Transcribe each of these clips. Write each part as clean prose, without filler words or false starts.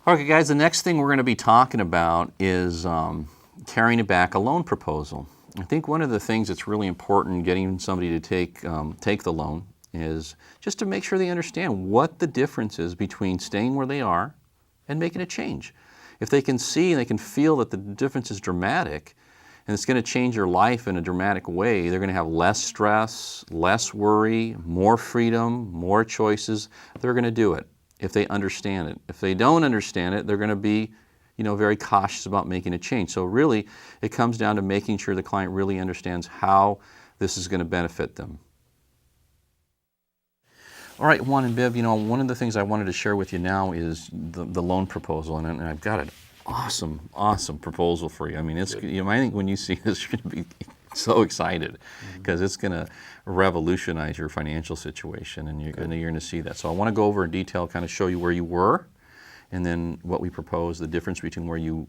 Okay, guys, the next thing we're going to be talking about is carrying back a loan proposal. I think one of the things that's really important getting somebody to take the loan is just to make sure they understand what the difference is between staying where they are and making a change. If they can see and they can feel that the difference is dramatic and it's going to change their life in a dramatic way, they're going to have less stress, less worry, more freedom, more choices. They're going to do it if they understand it. If they don't understand it, they're going to be very cautious about making a change. So really, it comes down to making sure the client really understands how this is going to benefit them. All right, Juan and Viv, one of the things I wanted to share with you now is the loan proposal, and I've got an awesome proposal for you. I mean, it's I think when you see this, you're going to be so excited because it's going to revolutionize your financial situation, and you're going to see that. So I want to go over in detail, kind of show you where you were, and then what we propose, the difference between where you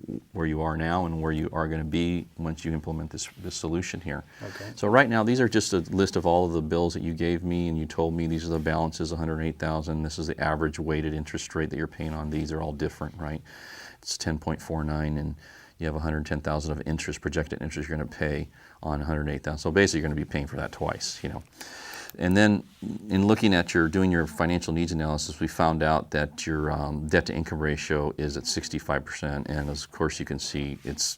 are now and where you are going to be once you implement this solution here. Okay. So right now, these are just a list of all of the bills that you gave me, and you told me these are the balances, $108,000. This is the average weighted interest rate that you're paying on these. Are all different, right? It's 10.49, and you have $110,000 of interest, projected interest you're going to pay on $108,000. So basically, you're going to be paying for that twice, And then in looking at doing your financial needs analysis, we found out that your debt to income ratio is at 65%, and of course you can see it's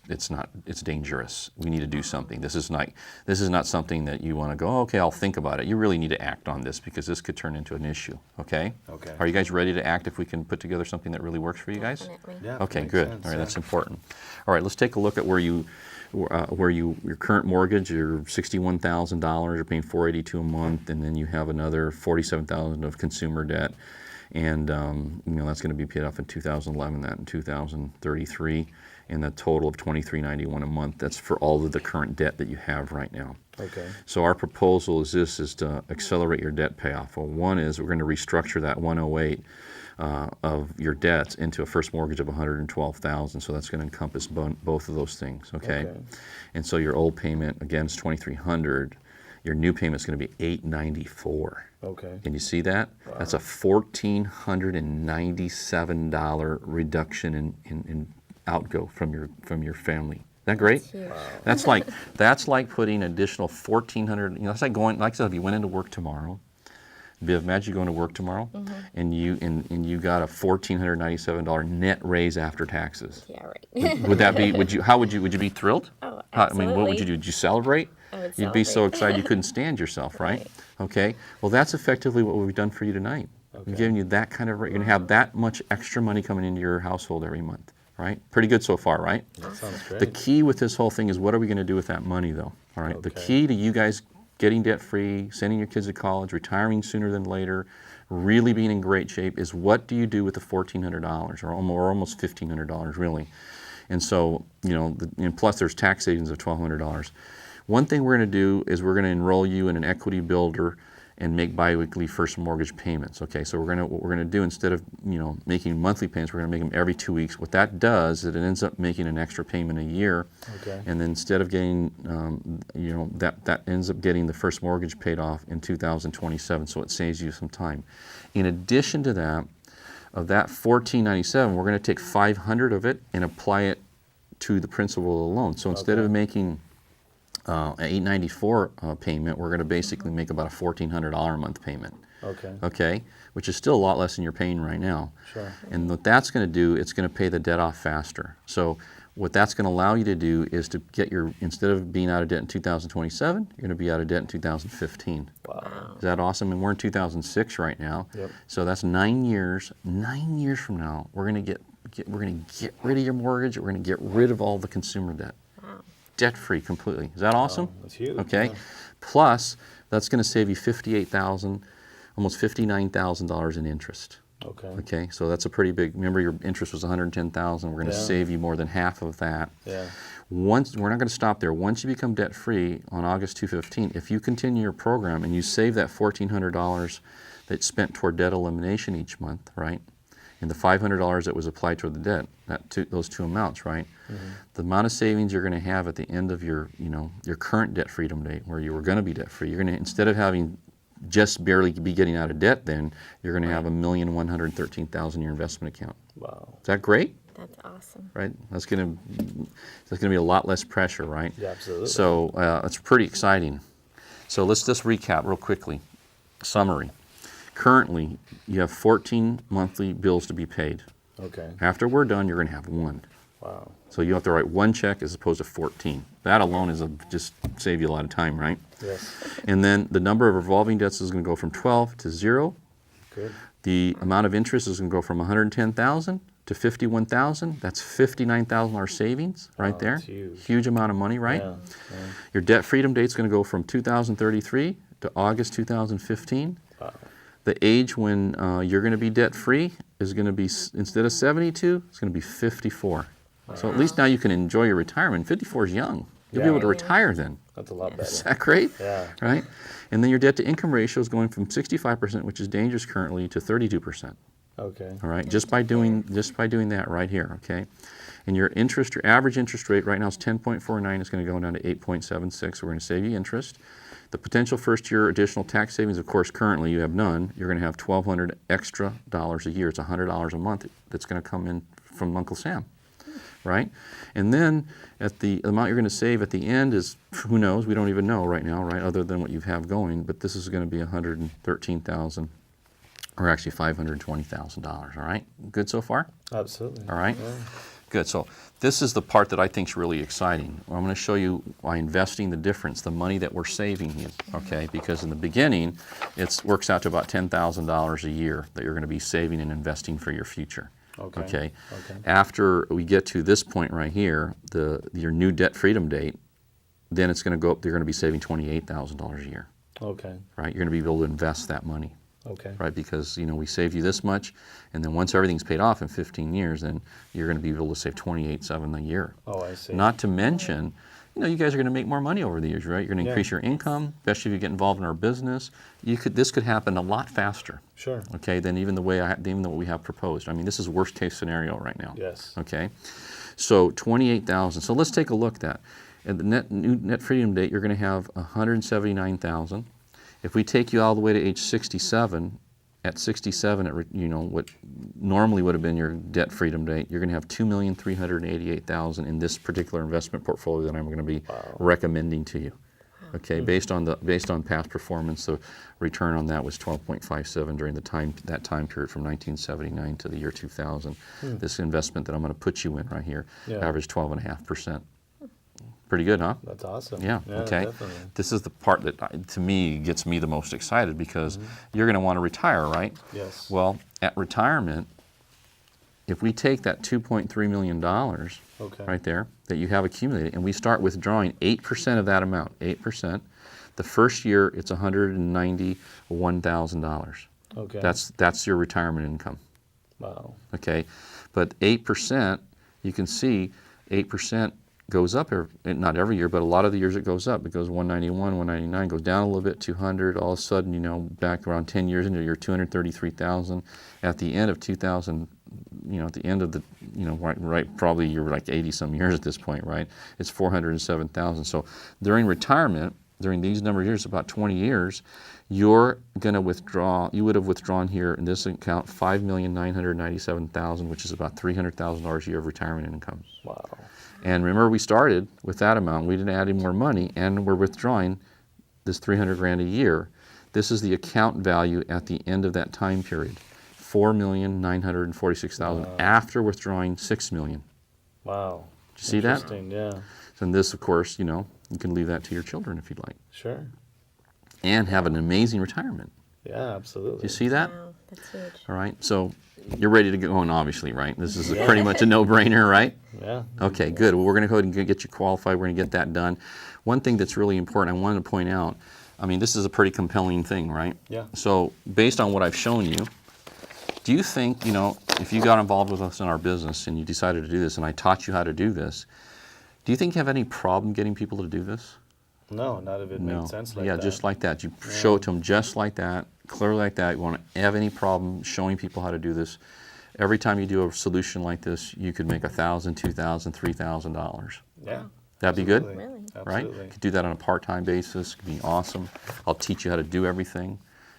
dangerous. We need to do something. This is not something that you want to go, oh, okay, I'll think about it. You really need to act on this because this could turn into an issue. Okay? Okay. Are you guys ready to act if we can put together something that really works for you guys? Definitely. Yeah, Okay, makes good. sense, All right, yeah. that's important. All right, let's take a look at your current mortgage, your $61,000, you're paying $482 a month, and then you have another $47,000 of consumer debt, and that's going to be paid off in 2011, that in 2033, and a total of $2391 a month. That's for all of the current debt that you have right now. Okay. So our proposal is to accelerate your debt payoff. Well, one is we're going to restructure that 108 of your debts into a first mortgage of $112,000. So that's going to encompass both of those things. Okay. And so your old payment again is $2,300. Your new payment is going to be $894. Okay. Can you see that? Wow. That's a $1,497 reduction in outgo from your family. Isn't that great? Wow. That's like putting additional $1,400. That's like going. Like I said, if you went into work tomorrow, Viv, imagine you going to work tomorrow, and you got a $1,497 net raise after taxes. Yeah, right. Would that be? Would you be thrilled? Oh, I mean, what would absolutely. you do? Would you celebrate? I would You'd be so celebrate. excited you couldn't stand yourself, right? Right. Okay. Well, that's effectively what we've done for you tonight. Okay. We've given you that kind of. You're going to have that much extra money coming into your household every month, right? Pretty good so far, right? That sounds great. The key with this whole thing is what are we going to do with that money, though? All right. The Okay. key to you guys getting debt free, sending your kids to college, retiring sooner than later, really being in great shape is what do you do with the $1,400 or almost $1,500 really? And so, and plus there's tax savings of $1,200. One thing we're going to do is we're going to enroll you in an equity builder and make biweekly first mortgage payments. Okay, so what we're going to do instead of making monthly payments, we're going to make them every 2 weeks. What that does is it ends up making an extra payment a year, Okay. and then instead of getting that ends up getting the first mortgage paid off in 2027. So it saves you some time. In addition to that, of that $1,497, we're going to take $500 of it and apply it to the principal of the loan. So instead of making an $894 payment, we're going to basically make about a $1,400 a month payment. Okay. Okay, which is still a lot less than you're paying right now. Sure. And what that's going to do, it's going to pay the debt off faster. So what that's going to allow you to do is to get instead of being out of debt in 2027, you're going to be out of debt in 2015. Wow. Is that awesome? And we're in 2006 right now. Yep. So that's 9 years. 9 years from now, we're going to get rid of your mortgage. We're going to get rid of all the consumer debt. Wow. Debt-free completely. Is that awesome? Wow, that's huge. Okay. Yeah. Plus, that's going to save you $58,000, almost $59,000 in interest. Okay. Okay, so that's a pretty big. Remember, your interest was $110,000. We're going to Yeah. save you more than half of that. Yeah. We're not going to stop there. Once you become debt-free on August 2/15, if you continue your program and you save that $1,400 that's spent toward debt elimination each month, right, and the $500 that was applied toward the debt, those two amounts, right, the amount of savings you're going to have at the end of your current debt freedom date, where you were going to be debt-free, you're going to, instead of having just barely be getting out of debt, then you're going to have $1,113,000 in your investment account. Wow. Is that great? That's awesome. Right? That's going to be a lot less pressure, right? Yeah, absolutely. So it's pretty exciting. So let's just recap real quickly. Summary. Currently, you have 14 monthly bills to be paid. Okay. After we're done, you're going to have one. Wow. So you have to write one check as opposed to 14. That alone is just save you a lot of time, right? Yes. And then the number of revolving debts is going to go from 12 to 0. Good. The amount of interest is going to go from 110,000 to 51,000. That's $59,000 savings right Wow, there. that's huge. Huge amount of money, right? Yeah. Yeah. Your debt freedom date is going to go from 2033 to August 2015. Wow. The age when you're going to be debt free is going to be, instead of 72, it's going to be 54. So at least now you can enjoy your retirement. 54 is young. You'll be Yeah. able to retire then. That's a lot Is better. that great? Yeah. Right? And then your debt to income ratio is going from 65%, which is dangerous currently, to 32%. Okay. All right, just by doing that right here, okay? And your average interest rate right now is 10.49. It's going to go down to 8.76. We're going to save you interest. The potential first year additional tax savings, of course, currently you have none. You're going to have $1,200 extra a year. It's $100 a month that's going to come in from Uncle Sam, right? And then at the amount you're going to save at the end is, who knows? We don't even know right now, right? Other than what you have going, but this is going to be $113,000. Or actually $520,000, all right? Good so far? Absolutely. All right? Yeah. Good, so this is the part that I think is really exciting. I'm going to show you by investing the difference, the money that we're saving you, okay? Because in the beginning, it works out to about $10,000 a year that you're going to be saving and investing for your future. Okay. Okay? Okay. After we get to this point right here, your new debt freedom date, then it's going to go up, you're going to be saving $28,000 a year, Okay. right? You're going to be able to invest that money. Okay. Right, because we save you this much, and then once everything's paid off in 15 years, then you're going to be able to save $28,700 a year. Oh, I see. Not to mention, you guys are going to make more money over the years, right? You're going to Yeah. increase your income, especially if you get involved in our business. This could happen a lot faster, Sure. okay, than even what we have proposed. I mean, this is worst case scenario right now. Yes. Okay, so $28,000. So let's take a look at that. At the new net freedom date, you're going to have $179,000. If we take you all the way to age 67, at 67, what normally would have been your debt freedom date, you're going to have $2,388,000 in this particular investment portfolio that I'm going to be recommending to you. Okay, based on past performance, the return on that was 12.57 during that time period from 1979 to the year 2000. This investment that I'm going to put you in right here averaged 12.5%. Pretty good, huh? That's awesome. Yeah, okay. Definitely. This is the part that, to me, gets me the most excited because you're going to want to retire, right? Yes. Well, at retirement, if we take that $2.3 million Okay. right there that you have accumulated and we start withdrawing 8% of that amount, 8%, the first year it's $191,000. Okay. That's your retirement income, Wow. okay? But 8%, you can see 8% goes up, not every year, but a lot of the years it goes up. It goes 191, 199, goes down a little bit, 200. All of a sudden, back around 10 years into your 233,000. At the end of 2000, at the end of the, right, probably you're like 80 some years at this point, right? It's 407,000. So during retirement, during these number of years, about 20 years, you're going to withdraw, you would have withdrawn here in this account $5,997,000, which is about $300,000 a year of retirement income. Wow. And remember, we started with that amount. We didn't add any more money, and we're withdrawing this $300,000 a year. This is the account value at the end of that time period, $4,946,000 after withdrawing $6 million. Wow. Did you see that? Interesting. Yeah. And this, of course, you can leave that to your children if you'd like, Sure. and have an amazing retirement. Yeah. Absolutely. Do you see that? Wow, that's huge. All right. So you're ready to get going, obviously, right? This is pretty much a no-brainer, right? Yeah. Okay, good. Well, we're going to go ahead and get you qualified. We're going to get that done. One thing that's really important, I wanted to point out, this is a pretty compelling thing, right? Yeah. So based on what I've shown you, do you think, if you got involved with us in our business and you decided to do this and I taught you how to do this, do you think you have any problem getting people to do this? No, not if it makes sense like that. Just like that. You show it to them just like that, clearly like that. You won't have any problem showing people how to do this. Every time you do a solution like this, you could make $1,000, $2,000, $3,000. Yeah. That'd be good, Really? right? Absolutely. You could do that on a part-time basis. It could be awesome. I'll teach you how to do everything.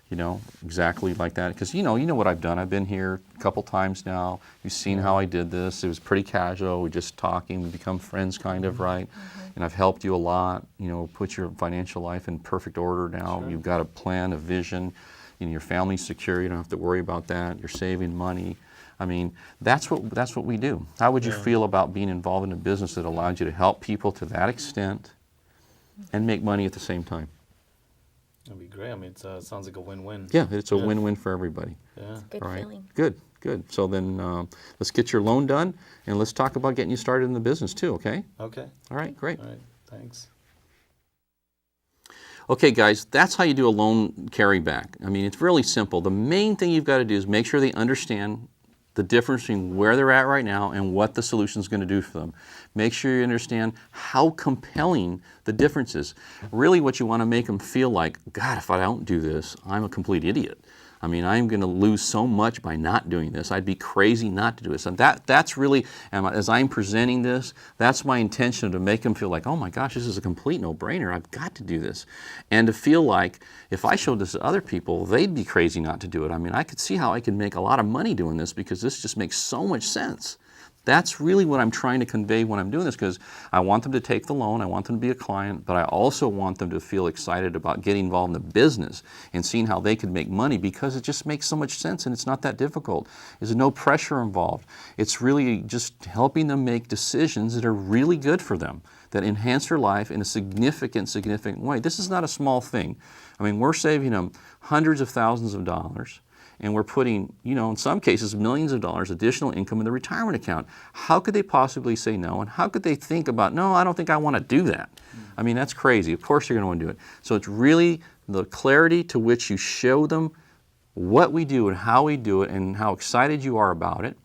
exactly like that. Because you know what I've done. I've been here a couple times now. You've seen how I did this. It was pretty casual. We're just talking. We become friends, kind of, right? And I've helped you a lot. Put your financial life in perfect order now. Sure. You've got a plan, a vision. Your family's secure. You don't have to worry about that. You're saving money. I mean, that's what we do. How would you feel about being involved in a business that allowed you to help people to that extent and make money at the same time? That'd be great. I mean, it sounds like a win-win. Yeah, it's a win-win for everybody. Yeah. Good feeling. Good. So then let's get your loan done, and let's talk about getting you started in the business too, okay? Okay. All right, great. All right. Thanks. Okay, guys, that's how you do a loan carryback. I mean, it's really simple. The main thing you've got to do is make sure they understand the difference between where they're at right now and what the solution is going to do for them. Make sure you understand how compelling the difference is. Really what you want to make them feel like, God, if I don't do this, I'm a complete idiot. I mean, I'm going to lose so much by not doing this. I'd be crazy not to do this. And that's really, as I'm presenting this, that's my intention, to make them feel like, oh my gosh, this is a complete no-brainer. I've got to do this. And to feel like if I showed this to other people, they'd be crazy not to do it. I mean, I could see how I could make a lot of money doing this because this just makes so much sense. That's really what I'm trying to convey when I'm doing this, because I want them to take the loan, I want them to be a client, but I also want them to feel excited about getting involved in the business and seeing how they can make money, because it just makes so much sense and it's not that difficult. There's no pressure involved. It's really just helping them make decisions that are really good for them, that enhance their life in a significant way. This is not a small thing. I mean, we're saving them hundreds of thousands of dollars. And we're putting, in some cases, millions of dollars additional income in the retirement account. How could they possibly say no? And how could they think about, no, I don't think I want to do that? I mean, that's crazy. Of course you're going to want to do it. So it's really the clarity to which you show them what we do and how we do it and how excited you are about it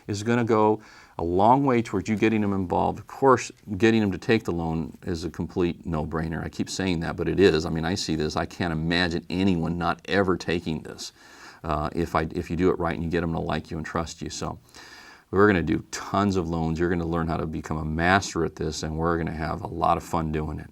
is going to go a long way towards you getting them involved. Of course, getting them to take the loan is a complete no-brainer. I keep saying that, but it is. I mean, I see this. I can't imagine anyone not ever taking this. If you do it right and you get them to like you and trust you. So we're going to do tons of loans. You're going to learn how to become a master at this, and we're going to have a lot of fun doing it.